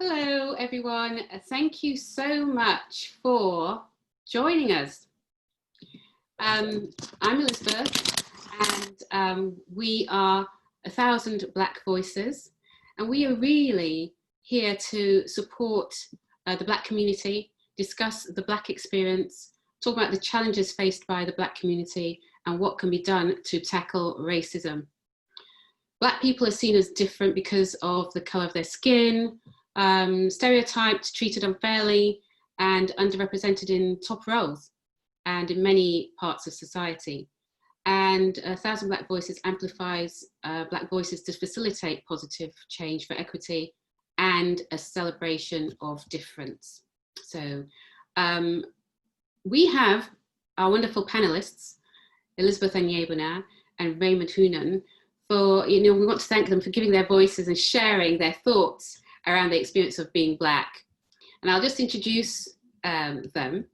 Hello, everyone. Thank you so much for joining us. I'm Elizabeth, and we are 1,000 Black Voices, and we are really here to support the Black community, discuss the Black experience, talk about the challenges faced by the Black community, and what can be done to tackle racism. Black people are seen as different because of the colour of their skin, stereotyped, treated unfairly, and underrepresented in top roles and in many parts of society. And 1,000 Black Voices amplifies Black voices to facilitate positive change for equity and a celebration of difference. So we have our wonderful panelists, Elizabeth Anyebuna and Raymond Hunan, for, we want to thank them for giving their voices and sharing their thoughts around the experience of being Black. And I'll just introduce them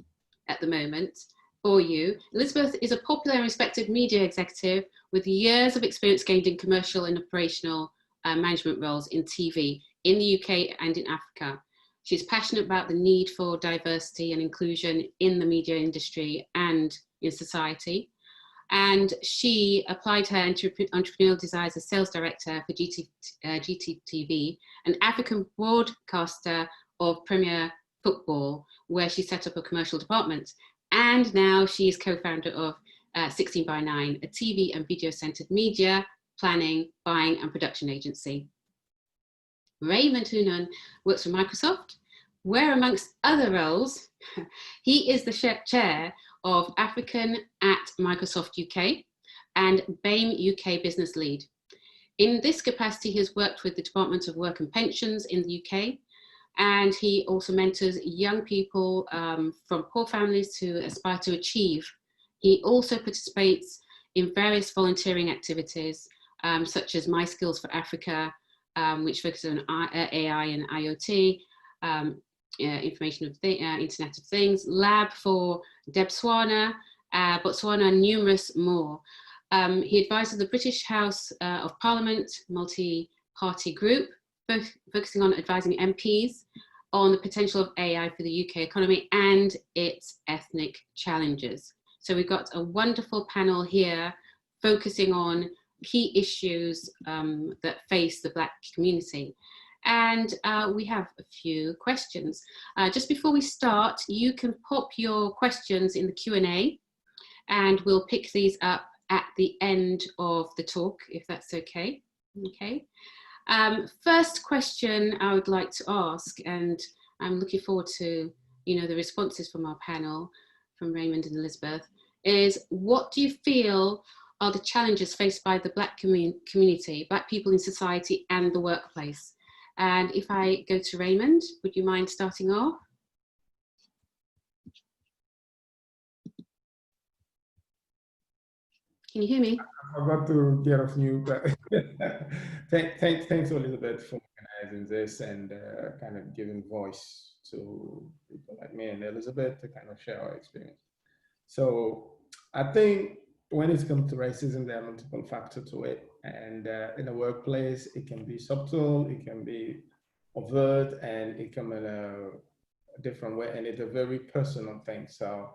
at the moment for you. Elizabeth is a popular and respected media executive with years of experience gained in commercial and operational management roles in TV in the UK and in Africa. She's passionate about the need for diversity and inclusion in the media industry and in society. And she applied her entrepreneurial desires as sales director for GTTV, an African broadcaster of Premier Football, where she set up a commercial department. And now she is co-founder of 16:9, a TV and video-centered media, planning, buying and production agency. Raymond Hunan works for Microsoft, where amongst other roles, he is the chair of African at Microsoft UK and BAME UK business lead. In this capacity, he has worked with the Department of Work and Pensions in the UK, and he also mentors young people from poor families who aspire to achieve. He also participates in various volunteering activities, such as My Skills for Africa, which focuses on AI and IoT, information of the Internet of Things, Lab for Botswana, and numerous more. He advises the British House of Parliament multi-party group, focusing on advising MPs on the potential of AI for the UK economy and its ethnic challenges. So we've got a wonderful panel here focusing on key issues that face the Black community. And we have a few questions. Just before we start, you can pop your questions in the Q&A and we'll pick these up at the end of the talk, if that's okay. Okay. First question I would like to ask, and I'm looking forward to the responses from our panel, from Raymond and Elizabeth, is what do you feel are the challenges faced by the Black community, Black people in society and the workplace? And if I go to Raymond, would you mind starting off? Can you hear me? I'm about to get off mute, but thanks Elizabeth for organizing this and kind of giving voice to people like me and Elizabeth to kind of share our experience. So I think when it comes to racism, there are multiple factors to it. And in a workplace, it can be subtle, it can be overt, and it can be in a different way. And it's a very personal thing. So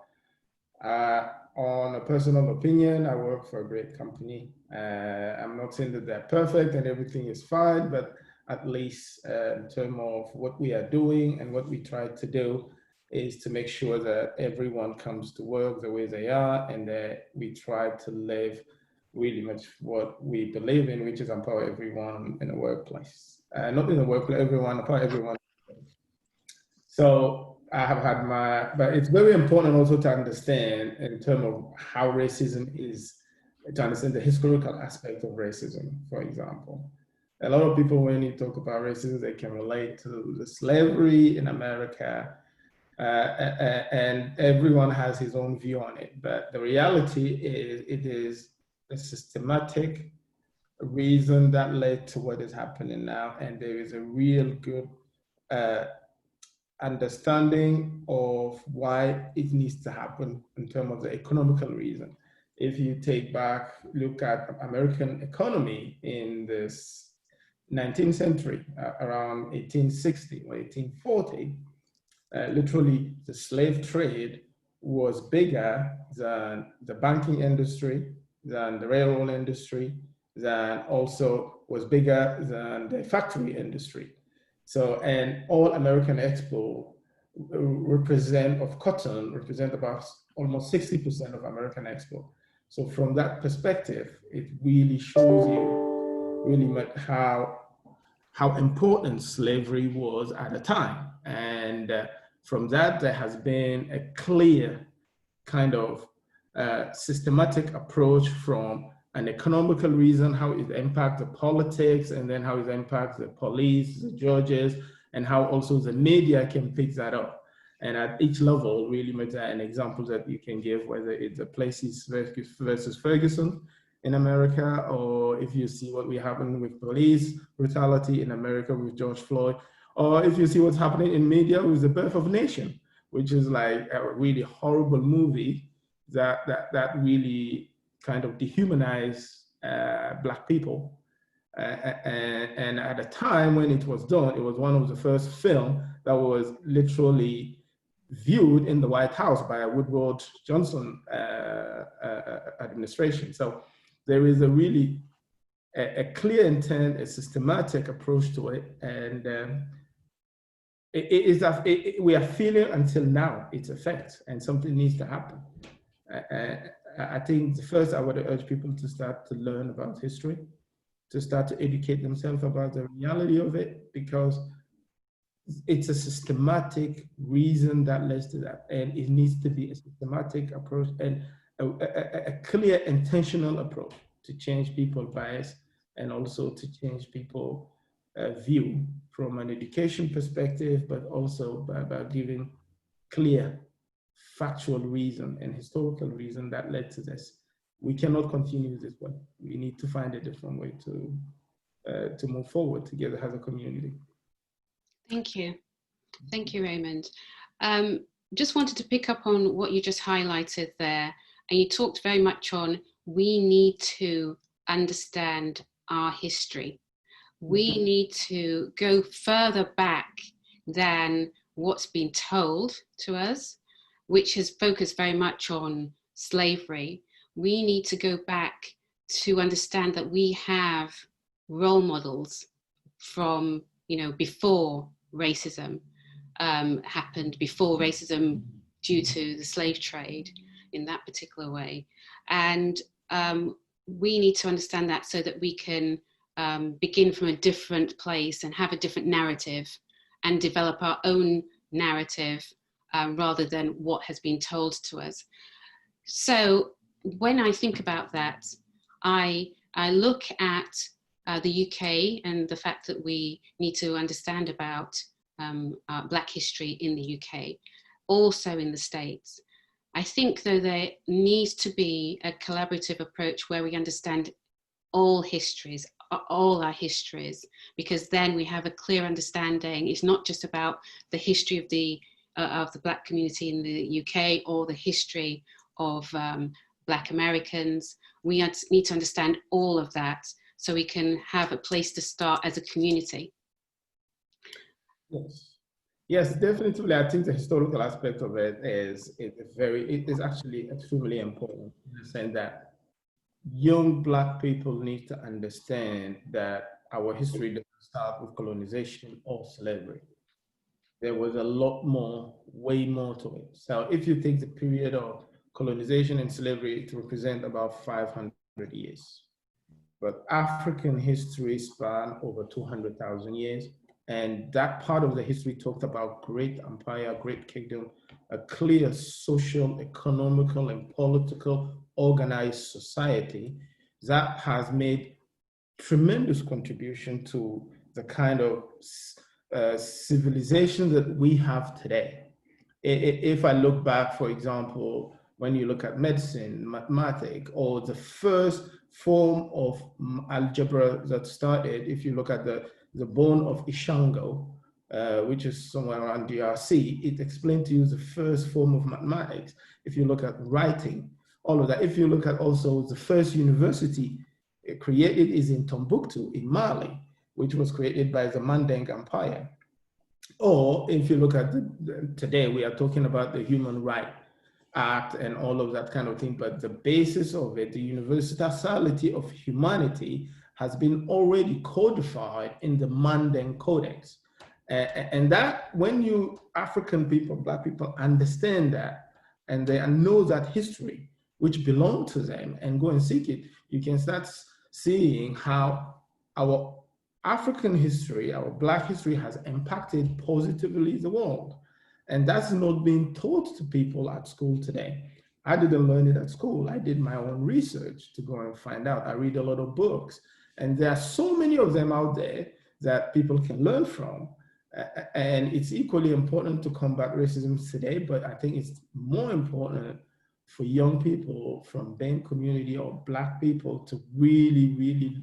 on a personal opinion, I work for a great company. I'm not saying that they're perfect and everything is fine, but at least in terms of what we are doing and what we try to do is to make sure that everyone comes to work the way they are, and that we try to live really much what we believe in, which is empower everyone in the workplace. Not in the workplace, empower everyone. So I have had but it's very important also to understand in terms of how racism is, to understand the historical aspect of racism, for example. A lot of people, when you talk about racism, they can relate to the slavery in America, and everyone has his own view on it. But the reality is, it is a systematic reason that led to what is happening now. And there is a real good understanding of why it needs to happen in terms of the economical reason. If you look at American economy in this 19th century, around 1860 or 1840, literally the slave trade was bigger than the banking industry, than the railroad industry, than also was bigger than the factory industry. So, and all American export of cotton represent about almost 60% of American export. So from that perspective, it really shows you really how important slavery was at the time. And from that, there has been a clear kind of systematic approach from an economical reason, how it impacts the politics, and then how it impacts the police, the judges, and how also the media can pick that up. And at each level, really makes that an example that you can give, whether it's the Plessis versus Ferguson in America, or if you see what we happen with police brutality in America with George Floyd, or if you see what's happening in media with The Birth of a Nation, which is like a really horrible movie that really kind of dehumanize Black people. And at the time when it was done, it was one of the first film that was literally viewed in the White House by a Woodrow Johnson administration. So there is a really a clear intent, a systematic approach to it, and we are feeling until now its effect, and something needs to happen. I think first I would urge people to start to learn about history, to start to educate themselves about the reality of it, because it's a systematic reason that leads to that. And it needs to be a systematic approach and a clear, intentional approach to change people's bias and also to change people's view from an education perspective, but also by giving clear, factual reason and historical reason that led to this. We cannot continue this way. We need to find a different way to move forward together as a community. Thank you. Thank you, Raymond. Just wanted to pick up on what you just highlighted there. And you talked very much on, we need to understand our history. We need to go further back than what's been told to us, which has focused very much on slavery. We need to go back to understand that we have role models from, before racism happened, before racism due to the slave trade in that particular way. And we need to understand that so that we can begin from a different place and have a different narrative and develop our own narrative rather than what has been told to us. So when I think about that, I look at the UK and the fact that we need to understand about Black history in the UK, also in the States. I think, though, there needs to be a collaborative approach where we understand all histories, all our histories, because then we have a clear understanding. It's not just about the history of the Black community in the UK or the history of Black Americans. We need to understand all of that so we can have a place to start as a community. Yes, definitely. I think the historical aspect of it is actually extremely important in the sense that young Black people need to understand that our history doesn't start with colonization or slavery. There was a lot more, way more to it. So if you take the period of colonization and slavery, it represents about 500 years. But African history spanned over 200,000 years. And that part of the history talked about great empire, great kingdom, a clear social, economical, and political organized society that has made tremendous contribution to the kind of civilization that we have today. If I look back, for example, when you look at medicine, mathematics, or the first form of algebra that started, if you look at the bone of Ishango, which is somewhere around DRC, it explained to you the first form of mathematics. If you look at writing, all of that. If you look at also the first university created is in Timbuktu in Mali. which was created by the Manding Empire. Or if you look at today, we are talking about the Human Rights Act and all of that kind of thing, but the basis of it, the universality of humanity, has been already codified in the Manding Codex. And that, when you African people, Black people, understand that, and they know that history, which belongs to them, and go and seek it, you can start seeing how our African history, our Black history, has impacted positively the world. And that's not being taught to people at school today. I didn't learn it at school. I did my own research to go and find out. I read a lot of books, and there are so many of them out there that people can learn from. And it's equally important to combat racism today, but I think it's more important for young people from BAME community or Black people to really, really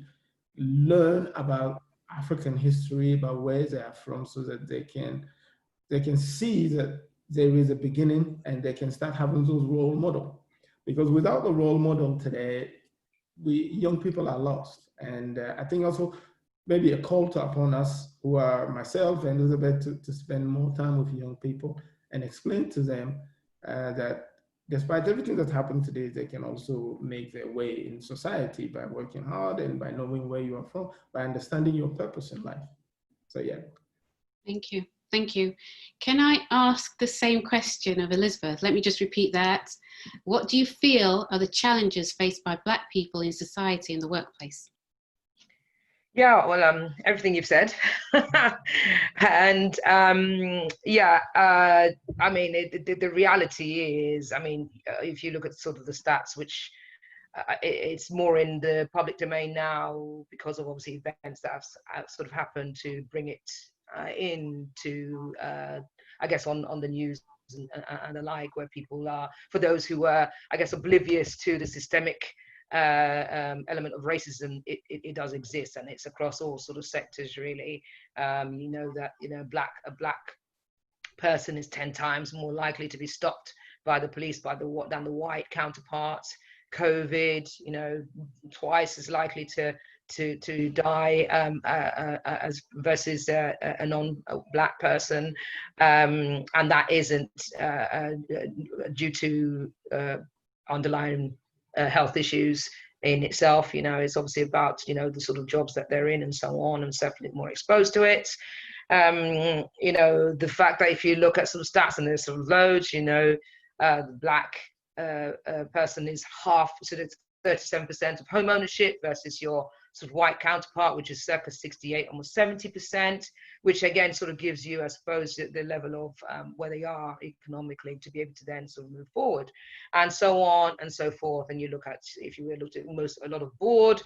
learn about African history, about where they are from, so that they can see that there is a beginning and they can start having those role models. Because without the role model today, young people are lost. And I think also maybe a call to upon us, who are myself and Elizabeth, to spend more time with young people and explain to them that despite everything that's happened today, they can also make their way in society by working hard and by knowing where you are from, by understanding your purpose in life. So yeah. Thank you. Thank you. Can I ask the same question of Elizabeth? Let me just repeat that. What do you feel are the challenges faced by Black people in society and the workplace? Yeah, well, everything you've said. And yeah, I mean, the reality is, I mean, if you look at sort of the stats, which it's more in the public domain now because of obviously events that have sort of happened to bring it into, I guess, on the news and the like, where people are, for those who are, I guess, oblivious to the systemic element of racism, it does exist, and it's across all sort of sectors, really. You know that, you know, a black person is 10 times more likely to be stopped by the police than the white counterparts. COVID, you know, twice as likely to die as versus a non-black person, and that isn't due to underlying health issues in itself. You know, it's obviously about, you know, the sort of jobs that they're in and so on, and certainly more exposed to it. You know, the fact that if you look at some stats, and there's sort of loads, you know, the black person is half, so it's 37% of home ownership versus your sort of white counterpart, which is circa 68, almost 70%, which again sort of gives you, I suppose, the level of where they are economically to be able to then sort of move forward, and so on and so forth. And you look at, if you looked at a lot of boards,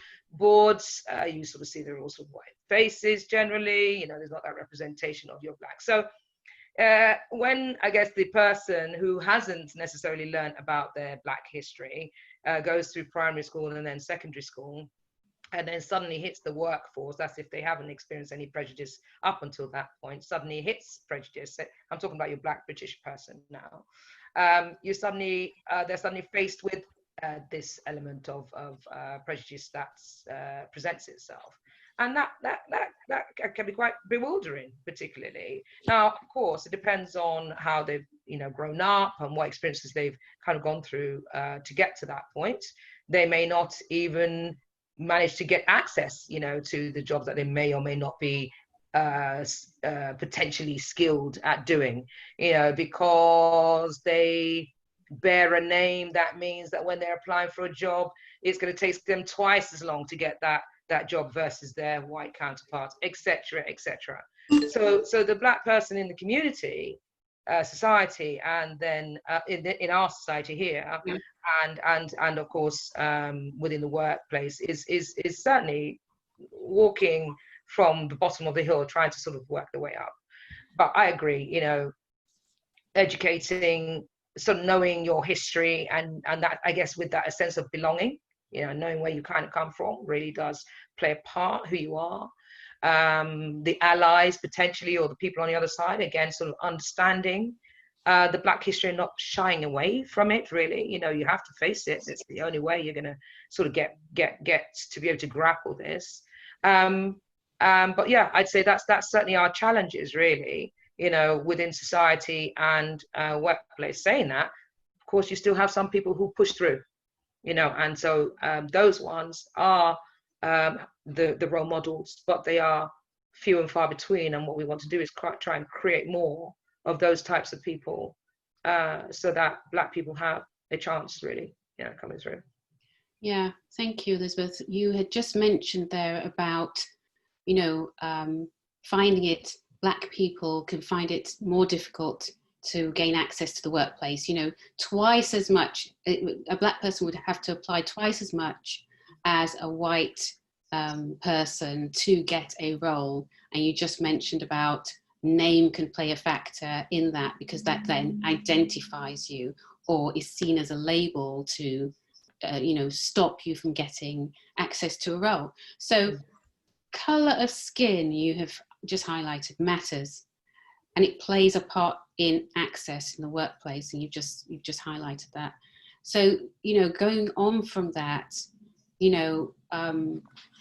you sort of see there are also white faces generally. You know, there's not that representation of your black. So when, I guess, the person who hasn't necessarily learned about their black history goes through primary school and then secondary school, and then suddenly hits the workforce, that's if they haven't experienced any prejudice up until that point, suddenly hits prejudice. I'm talking about your black British person now. They're suddenly faced with this element of prejudice that presents itself. And that can be quite bewildering, particularly. Now, of course, it depends on how they've, you know, grown up and what experiences they've kind of gone through to get to that point. They may not even manage to get access, you know, to the jobs that they may or may not be potentially skilled at doing, you know, because they bear a name that means that when they're applying for a job, it's going to take them twice as long to get that job versus their white counterparts, etc., etc. So the black person in the community, society, and then in our society here, yeah, and of course within the workplace, is certainly walking from the bottom of the hill, trying to sort of work their way up. But I agree, you know, educating, sort of knowing your history, and that, I guess, with that, a sense of belonging, you know, knowing where you kind of come from really does play a part, who you are. The allies potentially, or the people on the other side, again, sort of understanding the black history and not shying away from it, really. You know, you have to face it. It's the only way you're going to sort of get to be able to grapple this. And But yeah, I'd say that's certainly our challenges, really, you know, within society and workplace. Saying that, of course, you still have some people who push through, you know, and so those ones are the role models, but they are few and far between. And what we want to do is try and create more of those types of people, so that Black people have a chance, really, you know, coming through. Yeah, thank you, Elizabeth. You had just mentioned there about, you know, finding it, Black people can find it more difficult to gain access to the workplace. You know, twice as much, a Black person would have to apply twice as much as a white person to get a role. And you just mentioned about name can play a factor in that, because that then identifies you or is seen as a label to, you know, stop you from getting access to a role. So colour of skin, you have just highlighted, matters, and it plays a part in access in the workplace, and you've just highlighted that. So, you know, going on from that, you know,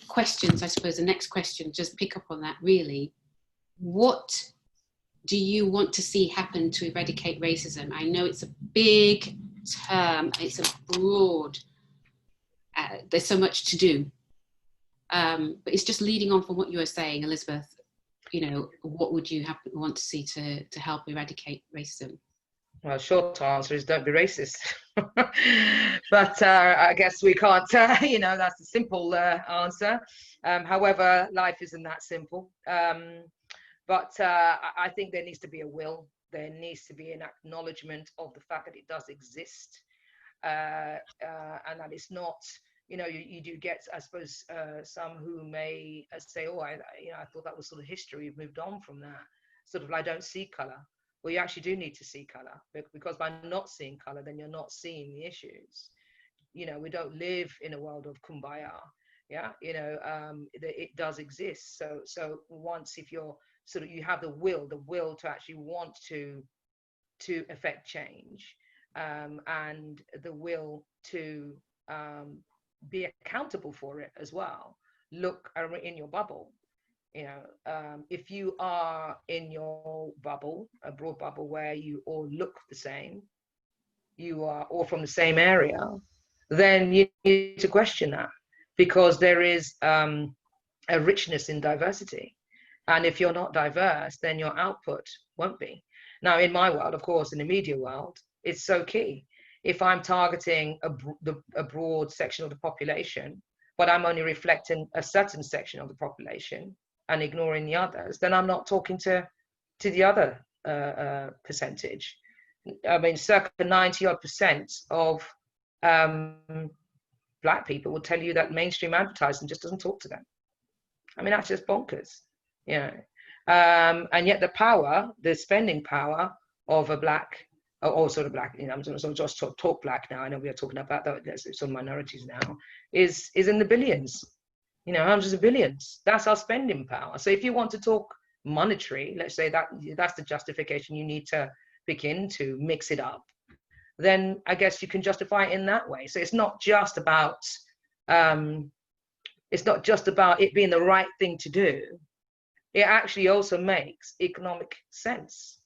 questions, I suppose the next question, just pick up on that really. What do you want to see happen to eradicate racism? I know it's a big term, it's a broad, there's so much to do. But it's just leading on from what you were saying, Elizabeth, you know, what would you want to see to help eradicate racism? Well, short answer is don't be racist. But I guess we can't, you know, that's a simple answer. However, life isn't that simple. But I think there needs to be a will. There needs to be an acknowledgement of the fact that it does exist, and that it's not, you know, you do get, I suppose, some who may say, oh, you know, I thought that was sort of history, we've moved on from that. Sort of, I don't see colour. Well, you actually do need to see colour, because by not seeing colour, then you're not seeing the issues. You know, we don't live in a world of kumbaya. Yeah, you know, it does exist. So once, if you're sort of, you have the will to actually want to affect change, and the will to be accountable for it as well. Look in your bubble. You know, if you are in your bubble, a broad bubble where you all look the same, you are all from the same area, then you need to question that, because there is a richness in diversity. And if you're not diverse, then your output won't be. Now, in my world, of course, in the media world, it's so key. If I'm targeting a broad section of the population, but I'm only reflecting a certain section of the population and ignoring the others, then I'm not talking to the other percentage. I mean, circa 90% of Black people will tell you that mainstream advertising just doesn't talk to them. I mean, that's just bonkers, you know. And yet the spending power of a Black, or sort of Black, you know, I'm just talk Black now, I know we are talking about that, it's on minorities now, is in the billions, you know, hundreds of billions. That's our spending power. So if you want to talk monetary, let's say that's the justification you need to begin to mix it up, then I guess you can justify it in that way. So it's not just about it being the right thing to do. It actually also makes economic sense.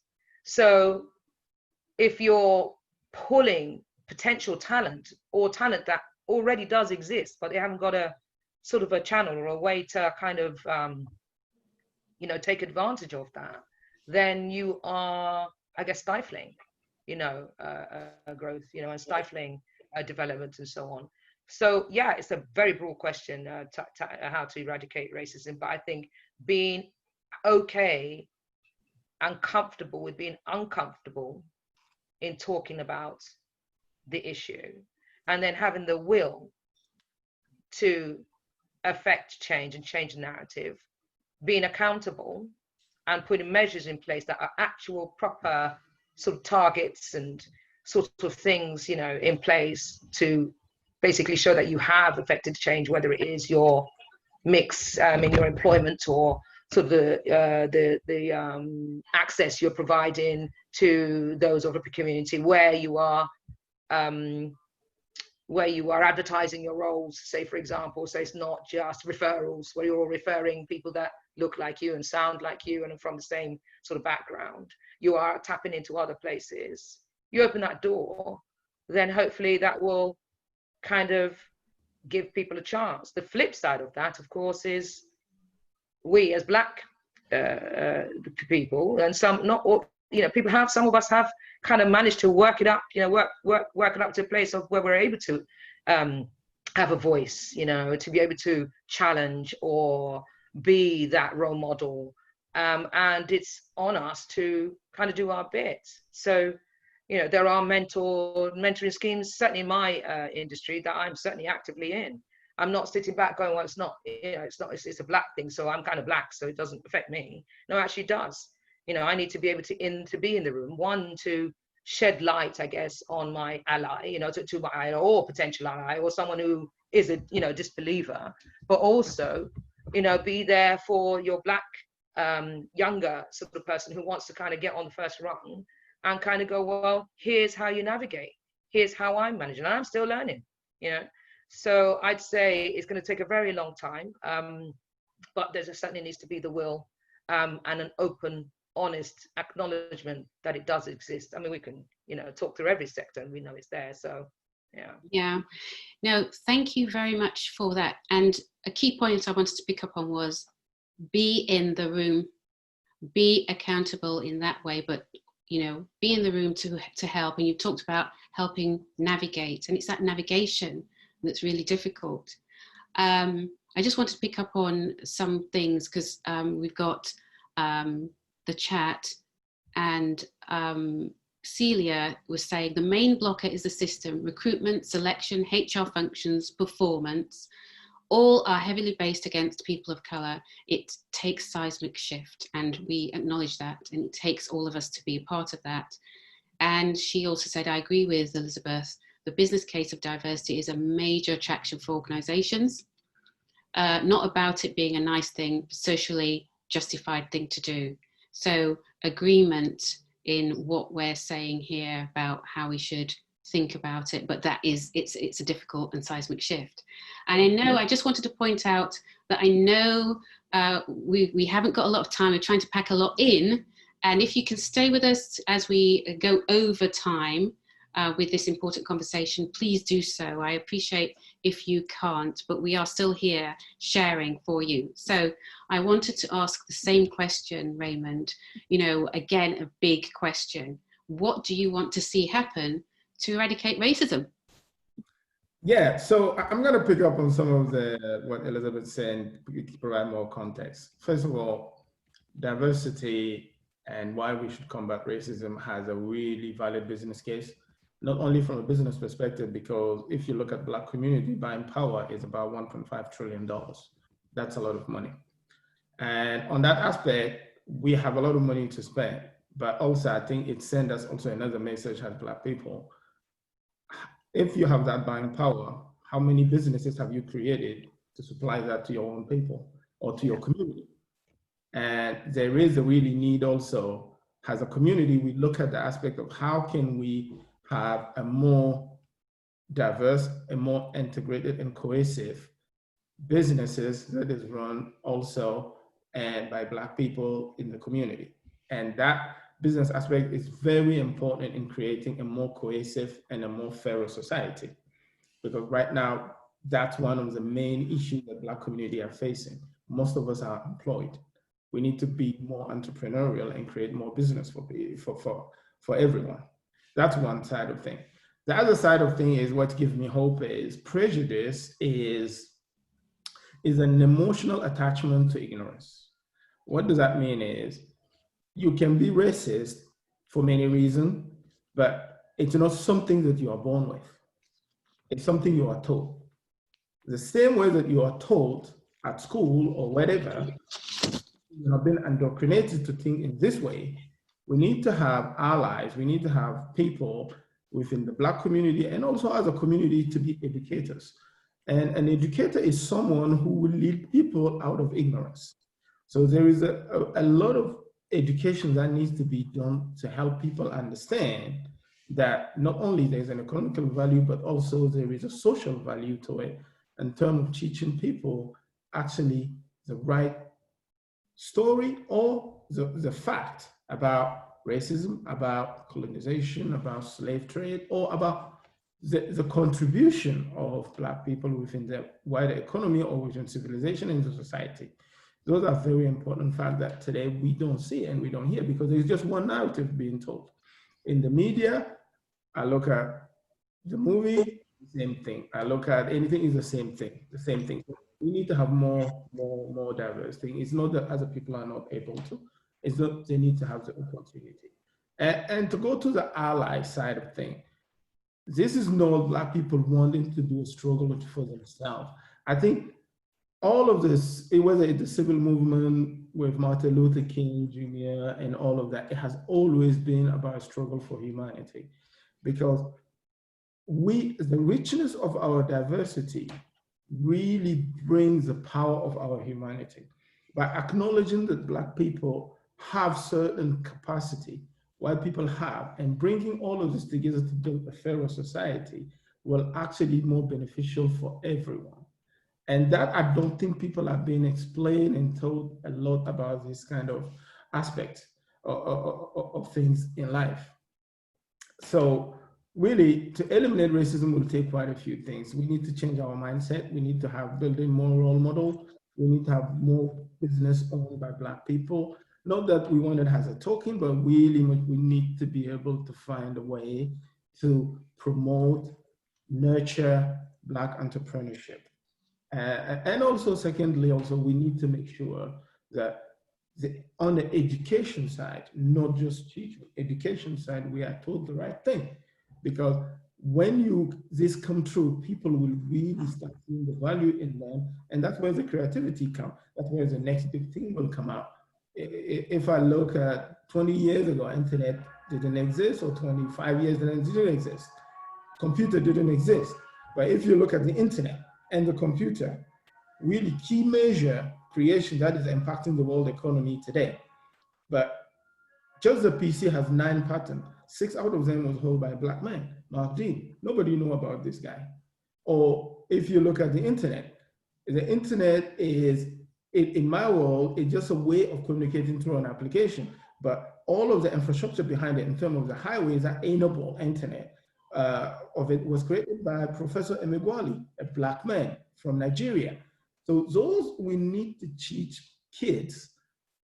So if you're pulling potential talent, or talent that already does exist, but they haven't got a sort of a channel or a way to kind of, you know, take advantage of that, then you are, I guess, stifling, you know, growth, you know, and stifling development and so on. So yeah, it's a very broad question, how to eradicate racism. But I think being okay and comfortable with being uncomfortable in talking about the issue, and then having the will to affect change and change the narrative, being accountable and putting measures in place that are actual proper sort of targets and sort of things, you know, in place to basically show that you have affected change, whether it is your mix in your employment, or sort of the access you're providing to those of the community where you are where you are advertising your roles, say, for example, so it's not just referrals where you're referring people that look like you and sound like you and are from the same sort of background. You are tapping into other places. You open that door, then hopefully that will kind of give people a chance. The flip side of that, of course, is we as Black people, and some, not all, you know, people have, some of us have kind of managed to work it up, you know, work it up to a place of where we're able to have a voice, you know, to be able to challenge or be that role model. And it's on us to kind of do our bit. So, you know, there are mentoring schemes, certainly in my industry, that I'm certainly actively in. I'm not sitting back going, well, it's not, you know, it's a Black thing, so I'm kind of Black, so it doesn't affect me. No, it actually does. You know, I need to be able to be in the room, one, to shed light, I guess, on my ally, you know, to my, or potential ally, or someone who is a, you know, disbeliever, but also, you know, be there for your Black younger sort of person who wants to kind of get on the first rung and kind of go, well, here's how you navigate. Here's how I'm managing. And I'm still learning, you know. So I'd say it's going to take a very long time, but there certainly needs to be the will and an open, honest acknowledgement that it does exist. I mean, we can, you know, talk through every sector and we know it's there. So, yeah. Yeah. No, thank you very much for that. And a key point I wanted to pick up on was be in the room, be accountable in that way, but, you know, be in the room to help. And you talked about helping navigate, and it's that navigation that's really difficult. I just want to pick up on some things because we've got the chat, and Celia was saying the main blocker is the system: recruitment, selection, HR functions, performance, all are heavily based against people of colour. It takes seismic shift, and we acknowledge that, and it takes all of us to be a part of that. And she also said, I agree with Elizabeth, the business case of diversity is a major attraction for organisations, not about it being a nice thing, socially justified thing to do. So agreement in what we're saying here about how we should think about it, but that is, it's a difficult and seismic shift. And I know, I just wanted to point out that I know we haven't got a lot of time, we're trying to pack a lot in, and if you can stay with us as we go over time with this important conversation, please do so. I appreciate if you can't, but we are still here sharing for you. So I wanted to ask the same question, Raymond, you know, again, a big question. What do you want to see happen to eradicate racism? Yeah, so I'm going to pick up on some of what Elizabeth said to provide more context. First of all, diversity and why we should combat racism has a really valid business case, not only from a business perspective, because if you look at Black community, buying power is about $1.5 trillion. That's a lot of money. And on that aspect, we have a lot of money to spend, but also I think it sends us also another message as Black people. If you have that buying power, how many businesses have you created to supply that to your own people or to your community? And there is a really need also, as a community, we look at the aspect of how can we have a more diverse, a more integrated and cohesive businesses that is run also and by Black people in the community. And that business aspect is very important in creating a more cohesive and a more fairer society. Because right now, that's one of the main issues that Black community are facing. Most of us are employed. We need to be more entrepreneurial and create more business for everyone. That's one side of thing. The other side of thing is what gives me hope is prejudice is an emotional attachment to ignorance. What does that mean is you can be racist for many reasons, but it's not something that you are born with. It's something you are taught. The same way that you are taught at school or whatever, you have been indoctrinated to think in this way. We need to have allies. We need to have people within the Black community and also as a community to be educators. And an educator is someone who will lead people out of ignorance. So there is a lot of education that needs to be done to help people understand that not only there's an economical value, but also there is a social value to it in terms of teaching people actually the right story or the fact about racism, about colonization, about slave trade, or about the contribution of Black people within the wider economy or within civilization and society. Those are very important facts that today we don't see and we don't hear because there's just one narrative being told. In the media, I look at the movie, same thing. I look at anything is the same thing, We need to have more diverse thing. It's not that other people are not able to. It's not they need to have the opportunity. And to go to the ally side of thing, this is not Black people wanting to do a struggle for themselves. I think all of this, whether it's the civil movement with Martin Luther King Jr. and all of that, it has always been about a struggle for humanity, because the richness of our diversity really brings the power of our humanity. By acknowledging that Black people have certain capacity, white people have, and bringing all of this together to build a fairer society will actually be more beneficial for everyone. And that I don't think people are being explained and told a lot about this kind of aspect of things in life. So really, to eliminate racism will take quite a few things. We need to change our mindset. We need to have building more role model. We need to have more business owned by Black people. Not that we want it as a token, but really we need to be able to find a way to promote, nurture Black entrepreneurship. And also, secondly, we need to make sure that on the education side, not just teaching, education side, we are told the right thing. Because when this come true, people will really start seeing the value in them, and that's where the creativity comes. That's where the next big thing will come out. If I look at 20 years ago, internet didn't exist, or 25 years ago, it didn't exist. Computer didn't exist. But if you look at the internet and the computer, really key measure creation that is impacting the world economy today. But just the PC has 9 patents. 6 out of them was held by a Black man, Mark Dean. Nobody knew about this guy. Or if you look at the internet is, in my world, it's just a way of communicating through an application. But all of the infrastructure behind it in terms of the highways that enable internet of it was created by Professor Emeagwali, a Black man from Nigeria. So those we need to teach kids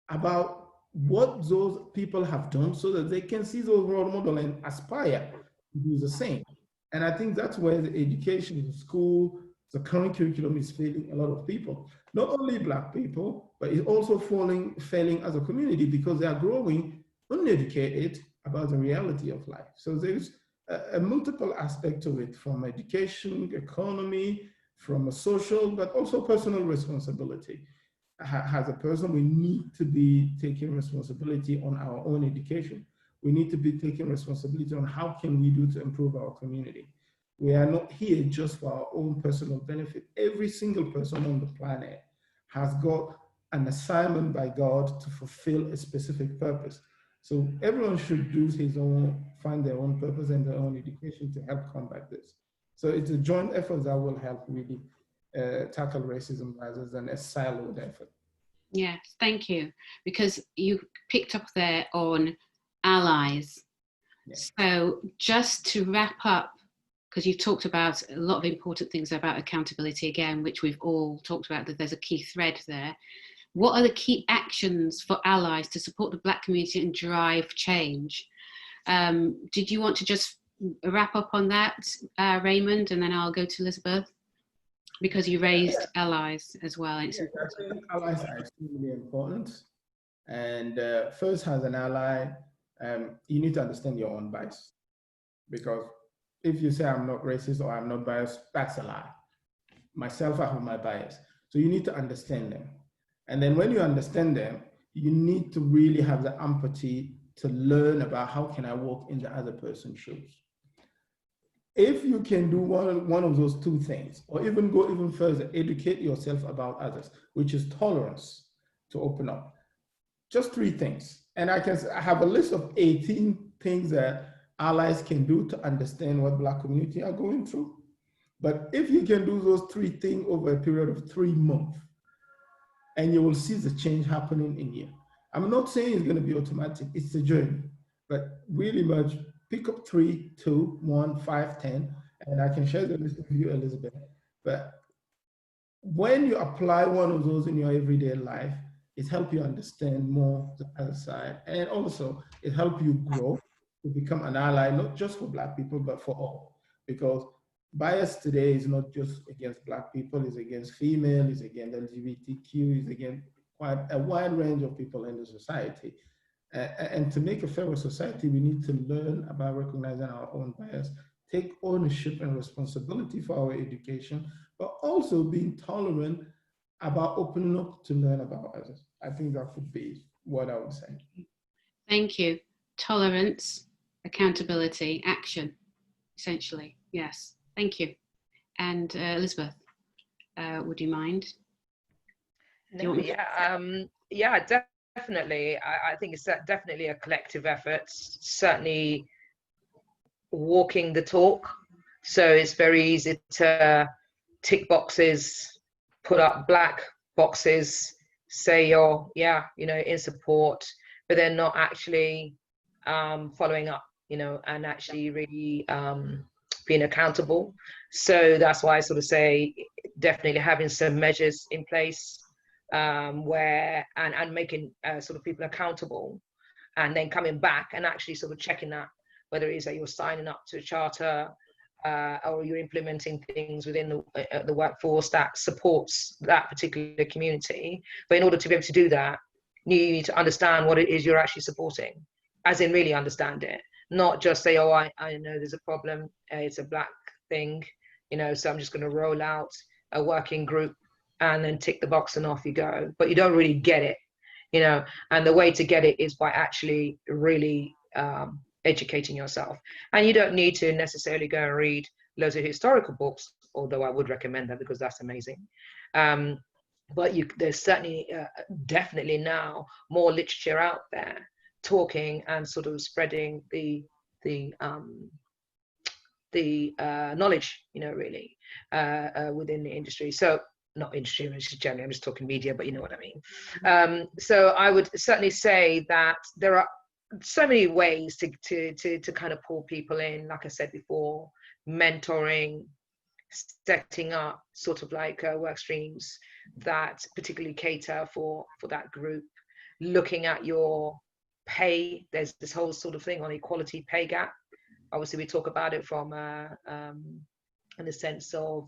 about what those people have done so that they can see those role models and aspire to do the same. And I think that's where the education, the school, the current curriculum is failing a lot of people. Not only Black people, but it's also failing as a community because they are growing uneducated about the reality of life. So there's a multiple aspect to it, from education, economy, from a social, but also personal responsibility. As a person, we need to be taking responsibility on our own education. We need to be taking responsibility on how can we do to improve our community. We are not here just for our own personal benefit. Every single person on the planet has got an assignment by God to fulfill a specific purpose. So everyone should do find their own purpose and their own education to help combat this. So it's a joint effort that will help really tackle racism rather than a siloed effort. Yes, thank you. Because you picked up there on allies. Yeah. So just to wrap up, because you've talked about a lot of important things about accountability again, which we've all talked about, that there's a key thread there. What are the key actions for allies to support the Black community and drive change? Did you want to just wrap up on that, Raymond, and then I'll go to Elizabeth? Because you raised allies as well. I think allies are extremely important. And first, as an ally, you need to understand your own bias. Because if you say I'm not racist or I'm not biased, that's a lie. Myself, I have my bias. So you need to understand them. And then when you understand them, you need to really have the empathy to learn about how can I walk in the other person's shoes. If you can do one of those two things, or even go even further, educate yourself about others, which is tolerance, to open up. Just 3 things. And I have a list of 18 things that allies can do to understand what Black community are going through. But if you can do those three things over a period of 3 months, and you will see the change happening in you. I'm not saying it's going to be automatic, it's a journey, but really much pick up 3, 2, 1, 5, 10, and I can share the list with you, Elizabeth. But when you apply one of those in your everyday life, it helps you understand more the other side. And also it helps you grow to become an ally, not just for Black people, but for all. Because bias today is not just against Black people, it's against female, it's against LGBTQ, it's against quite a wide range of people in the society. And to make a fairer society, we need to learn about recognizing our own bias, take ownership and responsibility for our education, but also being tolerant about opening up to learn about others. I think that would be what I would say. Thank you. Tolerance, accountability, action, essentially. Yes. Thank you. And Elizabeth, would you mind? No, yeah, definitely. I think it's definitely a collective effort. Certainly walking the talk. So it's very easy to tick boxes, put up black boxes, say you're, in support, but then not actually following up, and actually really being accountable. So that's why I sort of say definitely having some measures in place where and making sort of people accountable, and then coming back and actually sort of checking that, whether it is that you're signing up to a charter or you're implementing things within the workforce that supports that particular community. But in order to be able to do that, you need to understand what it is you're actually supporting, as in really understand it, not just say, oh, I know there's a problem, it's a Black thing, so I'm just going to roll out a working group and then tick the box and off you go. But you don't really get it, and the way to get it is by actually really educating yourself. And you don't need to necessarily go and read loads of historical books, although I would recommend that because that's amazing. But there's certainly definitely now more literature out there talking and sort of spreading the knowledge, really, within the industry. So not industry, just generally, I'm just talking media, but you know what I mean. So I would certainly say that there are so many ways to kind of pull people in, like I said before, mentoring, setting up sort of like work streams that particularly cater for that group, looking at your pay. There's this whole sort of thing on equality pay gap. Obviously we talk about it from in the sense of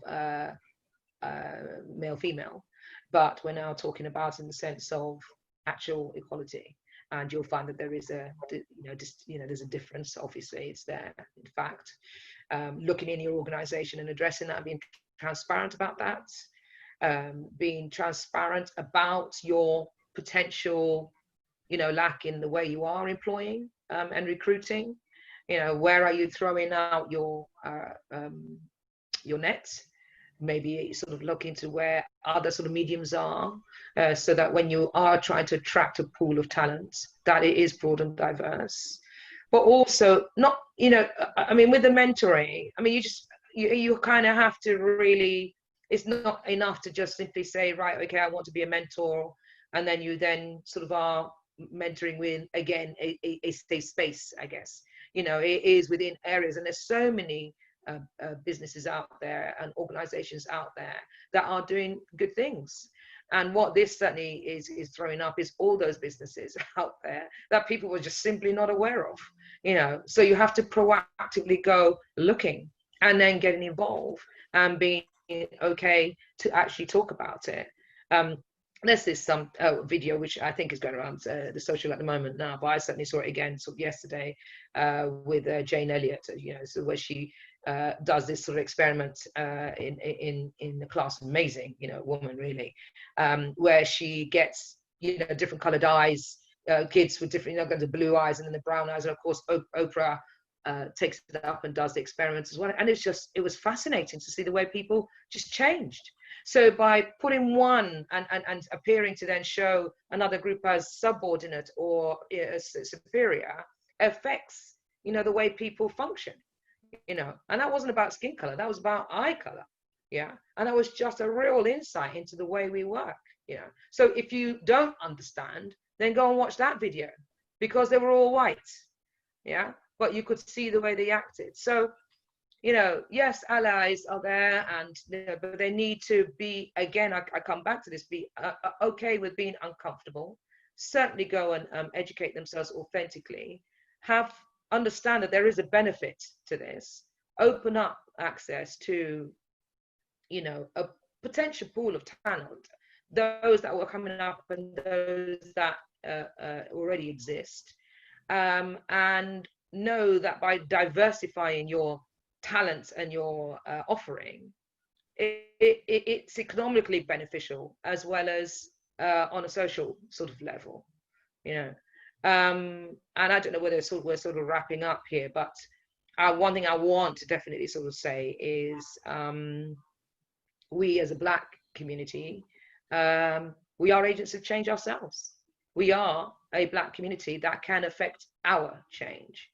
male female, but we're now talking about in the sense of actual equality. And you'll find that there is there's a difference. Obviously, it's there. In fact, looking in your organization and addressing that, being transparent about that, being transparent about your potential, lack in the way you are employing and recruiting. Where are you throwing out your net? Maybe sort of look into where other sort of mediums are, so that when you are trying to attract a pool of talent, that it is broad and diverse. But also not, I mean, with the mentoring, I mean, you kind of have to really, it's not enough to just simply say, right, okay, I want to be a mentor, and then you then sort of are mentoring with, again, a safe space, I guess. It is within areas, and there's so many businesses out there and organizations out there that are doing good things. And what this certainly is throwing up is all those businesses out there that people were just simply not aware of, so you have to proactively go looking and then getting involved and being okay to actually talk about it. There's this video which I think is going around the social at the moment now, but I certainly saw it again sort of yesterday with Jane Elliott, so where she does this sort of experiment in the class. Amazing, woman really, where she gets different colored eyes, kids with different, the blue eyes and then the brown eyes, and of course Oprah takes it up and does the experiments as well. And it was fascinating to see the way people just changed. So by putting one and appearing to then show another group as subordinate or superior, affects you know, the way people function, you know. And that wasn't about skin color, that was about eye color. Yeah. And that was just a real insight into the way we work, you know. So if you don't understand, then go and watch that video, because they were all white. Yeah. But you could see the way they acted. So, you know, yes, allies are there, and you know, but they need to be, again, I come back to this, be okay with being uncomfortable. Certainly go and educate themselves authentically. Understand that there is a benefit to this. Open up access to, you know, a potential pool of talent, those that were coming up and those that already exist, and know that by diversifying your talents and your offering, it's economically beneficial, as well as on a social sort of level, you know. And I don't know whether we're sort of wrapping up here, but one thing I want to definitely sort of say is, we as a Black community, we are agents of change ourselves. We are a Black community that can affect our change.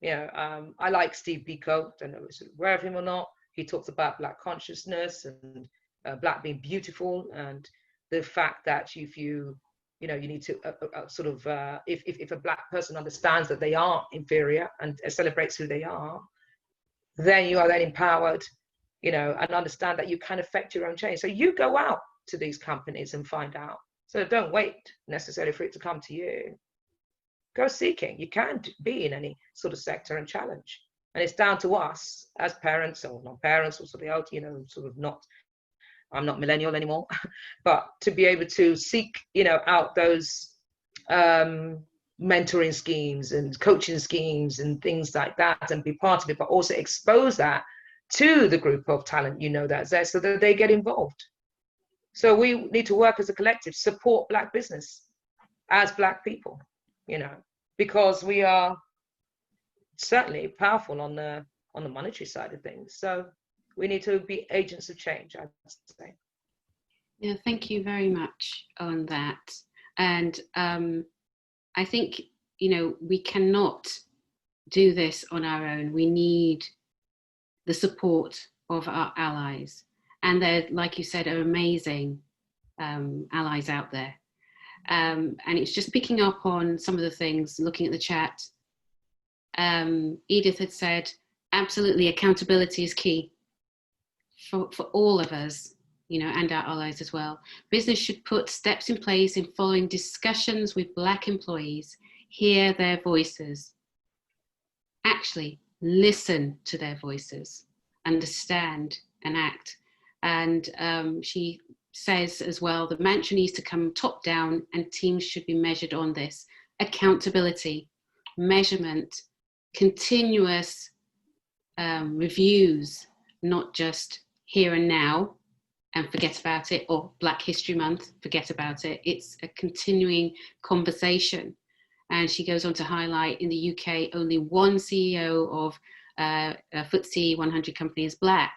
You know, I like Steve Biko, I don't know if you're aware of him or not. He talks about Black consciousness and Black being beautiful, and the fact that if you need to sort of, if a Black person understands that they are inferior and celebrates who they are, then you are then empowered, you know, and understand that you can affect your own change. So you go out to these companies and find out. So don't wait necessarily for it to come to you. Go seeking. You can be in any sort of sector and challenge. And it's down to us as parents or non-parents or something else, you know, sort of not, I'm not millennial anymore, but to be able to seek, you know, out those mentoring schemes and coaching schemes and things like that, and be part of it, but also expose that to the group of talent, you know, that's there, so that they get involved. So we need to work as a collective, support Black business as Black people, you know, because we are certainly powerful on the monetary side of things. So we need to be agents of change, I'd say. Yeah, thank you very much on that. And I think, you know, we cannot do this on our own. We need the support of our allies. And there, like you said, are amazing allies out there. And it's just picking up on some of the things, looking at the chat. Edith had said, absolutely, accountability is key for all of us, you know, and our allies as well. Business should put steps in place in following discussions with Black employees, hear their voices, actually listen to their voices, understand and act. And she says as well, the mantra needs to come top down and teams should be measured on this. Accountability, measurement, continuous reviews, not just here and now and forget about it, or Black History Month, forget about it. It's a continuing conversation. And she goes on to highlight, in the UK, only one CEO of a FTSE 100 company is Black.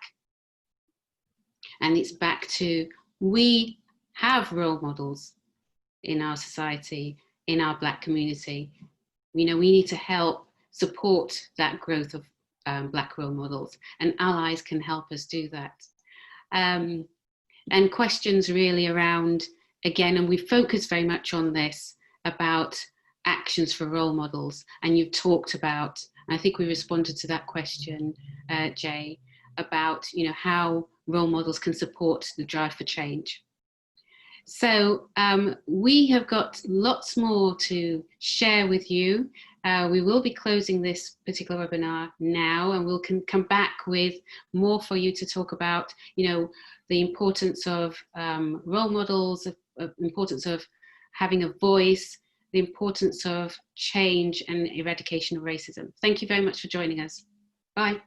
And it's back to, we have role models in our society, in our Black community. You know, we need to help support that growth of Black role models, and allies can help us do that. And questions really around, again, and we focus very much on this, about actions for role models. And you've talked about, I think we responded to that question, Jay, about, you know, how role models can support the drive for change. So we have got lots more to share with you. We will be closing this particular webinar now, and we'll come back with more for you to talk about, you know, the importance of role models, of importance of having a voice, the importance of change and eradication of racism. Thank you very much for joining us. Bye.